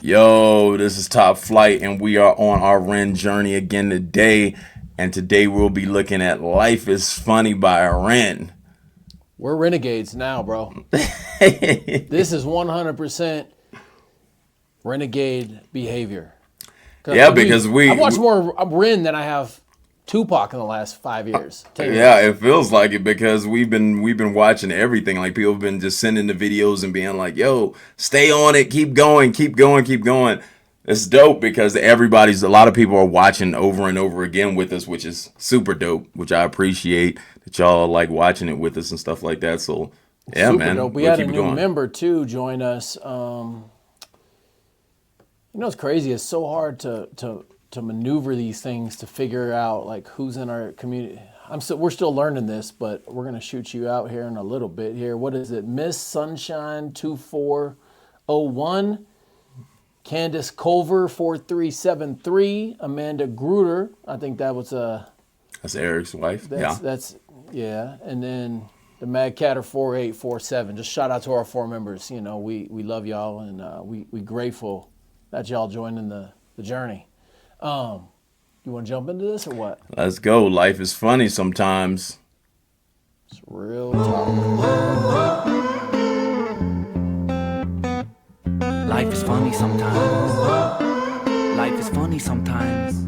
Yo, this is Top Flight, and we are on our REN journey again today. And today we'll be looking at Life is Funny by REN. We're renegades now, bro. This is 100% renegade behavior. Yeah, because I've watched more REN than I have Tupac in the last 5 years. Yeah, it feels like it because we've been watching everything. Like, people have been just sending the videos and being like, "Yo, stay on it, keep going, keep going, keep going." It's dope because a lot of people are watching over and over again with us, which is super dope. Which I appreciate that y'all like watching it with us and stuff like that. So yeah, super man, dope. We had a new member too join us. It's crazy. It's so hard to maneuver these things to figure out like who's in our community. We're still learning this, but we're gonna shoot you out here in a little bit here. What is it? Miss Sunshine 2401, Candace Culver 4373, Amanda Gruder. I think that was that's Eric's wife. That's and then the Mad Catter 4847. Just shout out to our 4 members. You know, we love y'all and we grateful that y'all joining the journey. You want to jump into this or what? Let's go. Life is funny sometimes. It's real talk. Life is funny sometimes. Life is funny sometimes.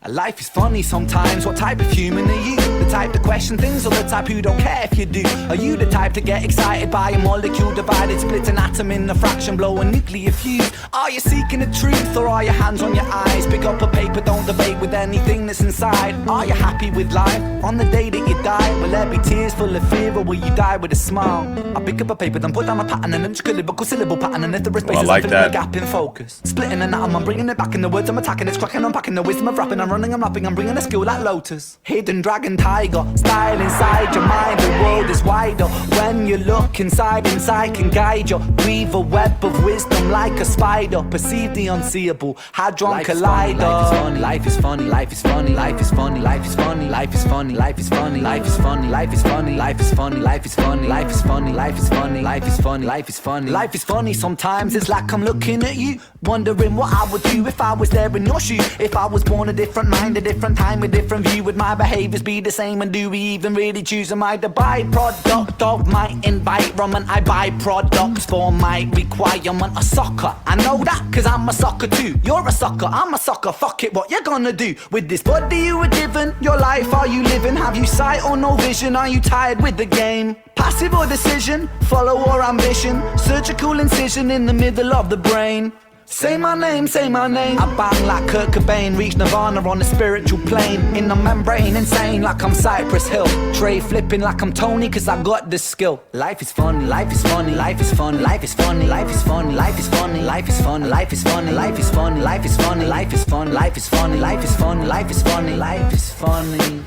Life is funny sometimes. What type of human are you? The type to question things or the type who don't care if you do? Are you the type to get excited by a molecule divided, split an atom in a fraction, blow a nuclear fuse? Are you seeking the truth or are your hands on your eyes? Pick up a paper, don't debate with anything that's inside. Are you happy with life? On the day that you die, will there be tears full of fear or will you die with a smile? I pick up a paper, then put down a pattern and a lyrical syllable pattern, and if there is spaces, I'm filling the gap in focus. Splitting an atom, I'm bringing it back in the words I'm attacking. It's cracking, unpacking the wisdom of rapping. I'm running, I'm rapping, I'm bringing a skill like Lotus. Hidden dragon tiger, style inside your mind. The world is wider when you look inside. Insight can guide you. Weave a web of wisdom like a spider. Perceive the unseeable, hadron collider. Life is funny, life is funny, life is funny, life is funny, life is funny, life is funny, life is funny, life is funny, life is funny, life is funny, life is funny, life is funny, life is funny, life is funny, life is funny. Sometimes it's like I'm looking at you, wondering what I would do if I was there in your shoes. If I was born a different mind, a different time, a different view, would my behaviors be the same? And do we even really choose? Am I the byproduct of my environment? I buy products for my requirement. A sucker, I know that cause I'm a sucker too. You're a sucker, I'm a sucker. Fuck it, what you gonna do with this body you were given? Your life, are you living? Have you sight or no vision? Are you tired with the game? Passive or decision? Follow or ambition? Surgical incision in the middle of the brain. Say my name, say my name. I bang like Kurt Cobain, reach nirvana on a spiritual plane. In the membrane, insane like I'm Cypress Hill. Tray flipping like I'm Tony, cause I got this skill. Life is funny, life is funny, life is funny, life is funny, life is funny, life is funny, life is funny, life is funny, life is funny, life is funny, life is funny, life is funny, life is funny, life is funny, life is funny.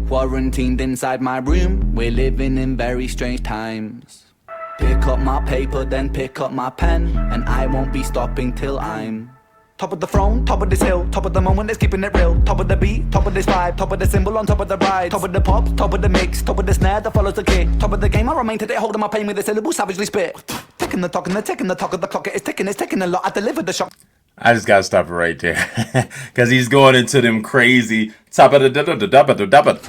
Quarantined inside my room, we're living in very strange times. Pick up my paper, then pick up my pen, and I won't be stopping till I'm top of the throne, top of this hill, top of the moment that's keeping it real, top of the beat, top of this vibe, top of the symbol on top of the ride, top of the pop, top of the mix, top of the snare that follows the kick, top of the game. I remain today holding my pain with the syllable savagely spit. Ticking the talk and the ticking the talk of the clock, it's ticking a lot. I deliver the shock. I just gotta stop it right there, cause he's going into them crazy top of the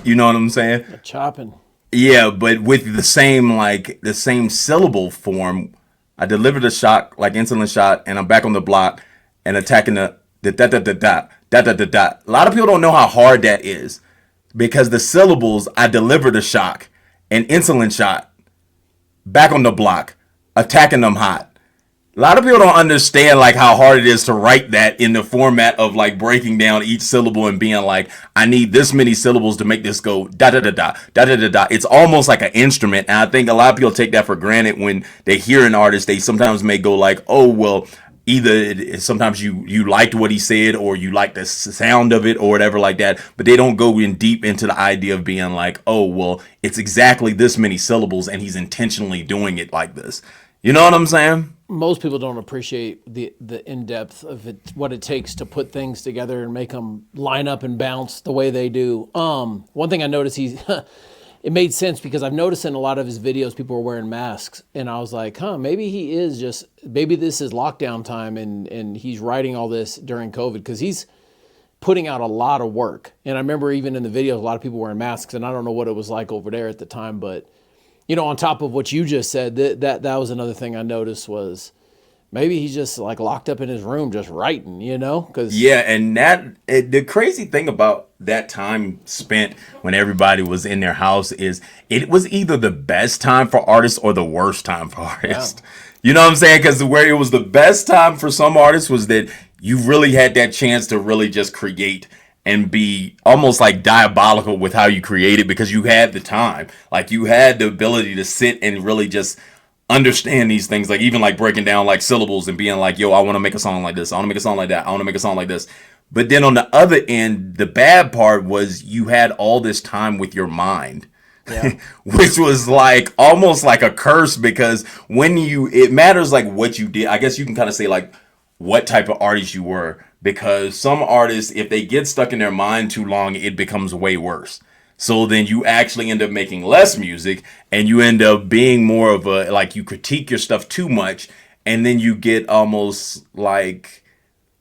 you know what I'm saying? The chopping. Yeah, but with the same syllable form. I delivered a shot, like insulin shot, and I'm back on the block and attacking the da da da da da da da da. A lot of people don't know how hard that is because the syllables, I delivered a shock and insulin shot, back on the block, attacking them hot. A lot of people don't understand like how hard it is to write that in the format of like breaking down each syllable and being like, I need this many syllables to make this go da da da da da da da da. It's almost like an instrument, and I think a lot of people take that for granted when they hear an artist. They sometimes may go like, oh well, either sometimes you liked what he said or you like the sound of it or whatever like that, but they don't go in deep into the idea of being like, oh well, it's exactly this many syllables and he's intentionally doing it like this. You know what I'm saying? Most people don't appreciate the in-depth of it, what it takes to put things together and make them line up and bounce the way they do. One thing I noticed, it made sense because I've noticed in a lot of his videos people are wearing masks, and I was like, maybe he is just, maybe this is lockdown time, and he's writing all this during COVID, because he's putting out a lot of work. And I remember even in the videos, a lot of people wearing masks, and I don't know what it was like over there at the time, but on top of what you just said, that was another thing I noticed was maybe he's just like locked up in his room just writing, Yeah, and the crazy thing about that time spent when everybody was in their house is it was either the best time for artists or the worst time for artists. Yeah. You know what I'm saying? Because where it was the best time for some artists was that you really had that chance to really just create and be almost like diabolical with how you created, because you had the time. Like, you had the ability to sit and really just understand these things, like even like breaking down like syllables and being like, yo, I want to make a song like this, I want to make a song like that, I want to make a song like this. But then on the other end, the bad part was you had all this time with your mind. Yeah. Which was like almost like a curse, because it matters like what you did. I guess you can kind of say like what type of artist you were, because some artists, if they get stuck in their mind too long, it becomes way worse. So then you actually end up making less music, and you end up being more of a, like, you critique your stuff too much, and then you get almost like,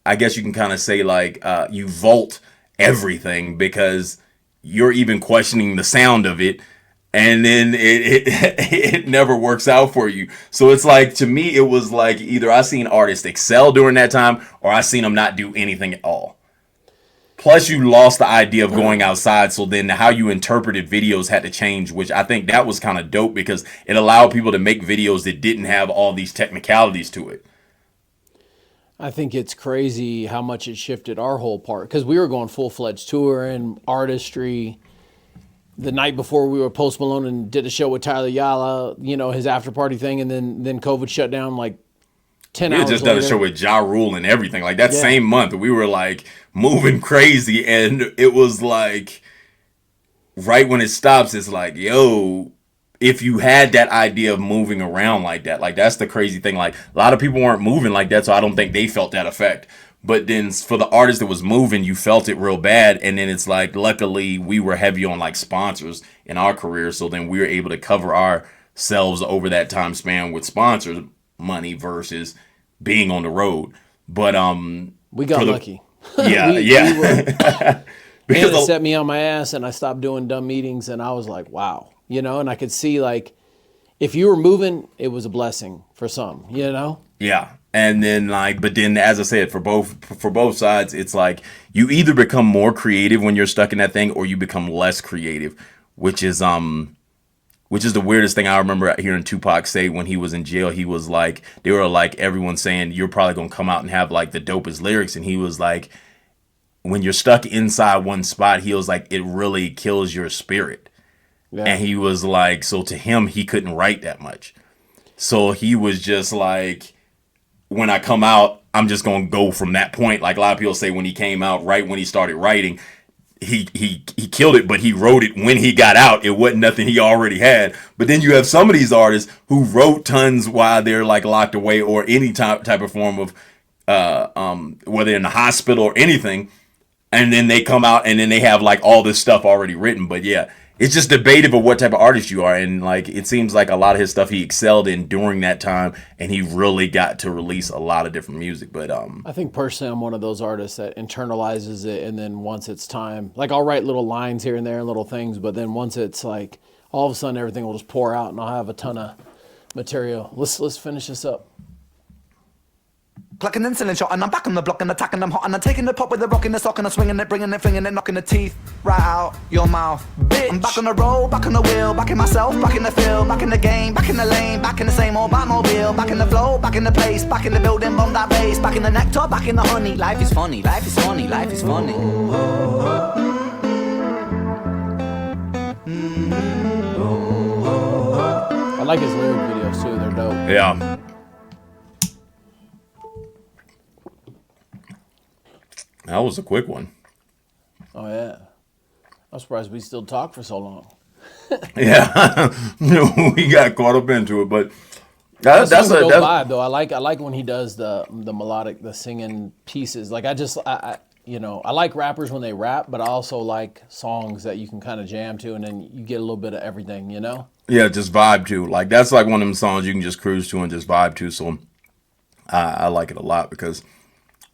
I guess you can kind of say like you vault everything, because you're even questioning the sound of it, and then it never works out for you. So it's like, to me, it was like either I seen artists excel during that time, or I seen them not do anything at all. Plus, you lost the idea of going outside, so then how you interpreted videos had to change, which I think that was kind of dope, because it allowed people to make videos that didn't have all these technicalities to it. I think it's crazy how much it shifted our whole part, because we were going full-fledged tour and artistry. The night before, we were Post Malone and did a show with Tyler Yala, his after party thing, and then COVID shut down like 10 hours later. We had just done a show with Ja Rule and everything. Like, that same month, we were like moving crazy, and it was like right when it stops, it's like, yo, if you had that idea of moving around like that, like, that's the crazy thing. Like, a lot of people weren't moving like that, so I don't think they felt that effect. But then for the artist that was moving, you felt it real bad. And then it's like, luckily we were heavy on like sponsors in our career, so then we were able to cover ourselves over that time span with sponsors money versus being on the road. But we got lucky. Yeah, yeah. Because it set me on my ass, and I stopped doing dumb meetings, and I was like, wow, and I could see like if you were moving, it was a blessing for some, Yeah. And then but then, as I said, for both sides, it's like you either become more creative when you're stuck in that thing, or you become less creative, which is the weirdest thing. I remember hearing Tupac say when he was in jail, he was like, they were like, everyone saying, you're probably going to come out and have like the dopest lyrics. And he was like, when you're stuck inside one spot, he was like, it really kills your spirit. Yeah. And he was like, so to him, he couldn't write that much. So he was just like, when I come out, I'm just going to go from that point. Like a lot of people say when he came out, right when he started writing, he killed it, but he wrote it when he got out. It wasn't nothing he already had. But then you have some of these artists who wrote tons while they're like locked away, or any type of form of whether in the hospital or anything, and then they come out and then they have like all this stuff already written. But yeah, it's just debatable what type of artist you are, and like it seems like a lot of his stuff he excelled in during that time, and he really got to release a lot of different music. But I think personally I'm one of those artists that internalizes it, and then once it's time, like I'll write little lines here and there and little things, but then once it's like all of a sudden everything will just pour out and I'll have a ton of material. Let's finish this up. Like an insulin shot, and I'm back on the block and attacking them hot, and I'm taking the pop with the rock in the sock, and I'm swinging it, bringing it, flinging it, knocking the teeth right out your mouth, bitch. I'm back on the road, back on the wheel, back in myself, back in the field, back in the game, back in the lane, back in the same old Batmobile, back in the flow, back in the place, back in the building, bomb that bass, back in the nectar, back in the honey. Life is funny, life is funny, life is funny. I like his lyric videos too, they're dope. Yeah. That was a quick one. Oh, yeah. I'm surprised we still talk for so long. Yeah. We got caught up into it, but that's a vibe, though. I like when he does the melodic, the singing pieces. Like, I I like rappers when they rap, but I also like songs that you can kind of jam to, and then you get a little bit of everything, Yeah, just vibe to. Like that's like one of them songs you can just cruise to and just vibe to. So I like it a lot because.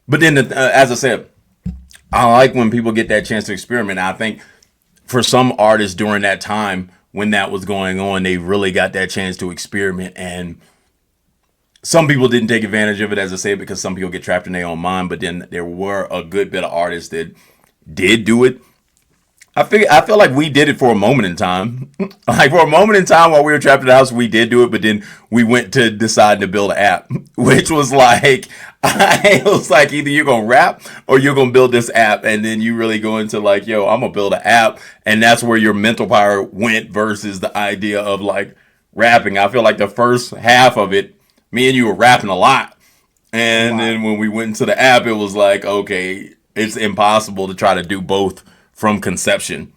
But then, as I said, I like when people get that chance to experiment. I think for some artists during that time when that was going on, they really got that chance to experiment. And some people didn't take advantage of it, as I said, because some people get trapped in their own mind. But then there were a good bit of artists that did do it. I feel like we did it for a moment in time. Like for a moment in time while we were trapped in the house, we did do it, but then we went to deciding to build an app, which was like, it was like either you're going to rap or you're going to build this app. And then you really go into like, yo, I'm going to build an app. And that's where your mental power went versus the idea of like rapping. I feel like the first half of it, me and you were rapping a lot. And then when we went into the app, it was like, okay, it's impossible to try to do both from conception.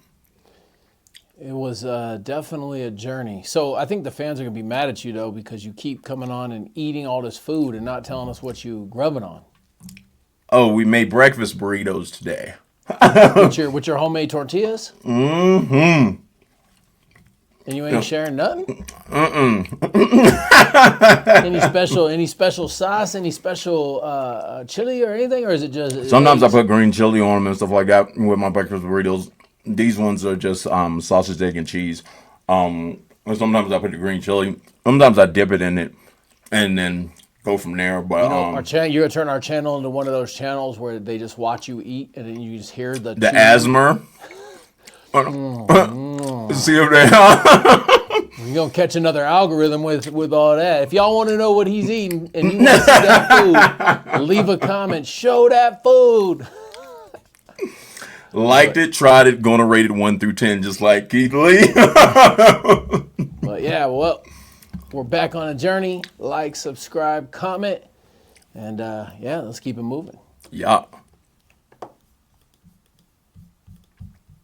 It was definitely a journey. So I think the fans are going to be mad at you, though, because you keep coming on and eating all this food and not telling us what you grubbing on. Oh, we made breakfast burritos today. with your homemade tortillas? Mm-hmm. And you ain't sharing nothing? Mm-mm. Any special sauce? Any special chili or anything? Or is it just... Sometimes I put green chili on them and stuff like that with my breakfast burritos. These ones are just sausage, egg, and cheese. And sometimes I put the green chili. Sometimes I dip it in it and then go from there. But you're going to turn our channel into one of those channels where they just watch you eat and then you just hear the asthma. See if they You're going to catch another algorithm with all that. If y'all want to know what he's eating and you want to see that food, leave a comment. Show that food. Liked it, tried it, gonna rate it 1 through 10, just like Keith Lee. But yeah, well, we're back on a journey. Like, subscribe, comment, and let's keep it moving. Yeah.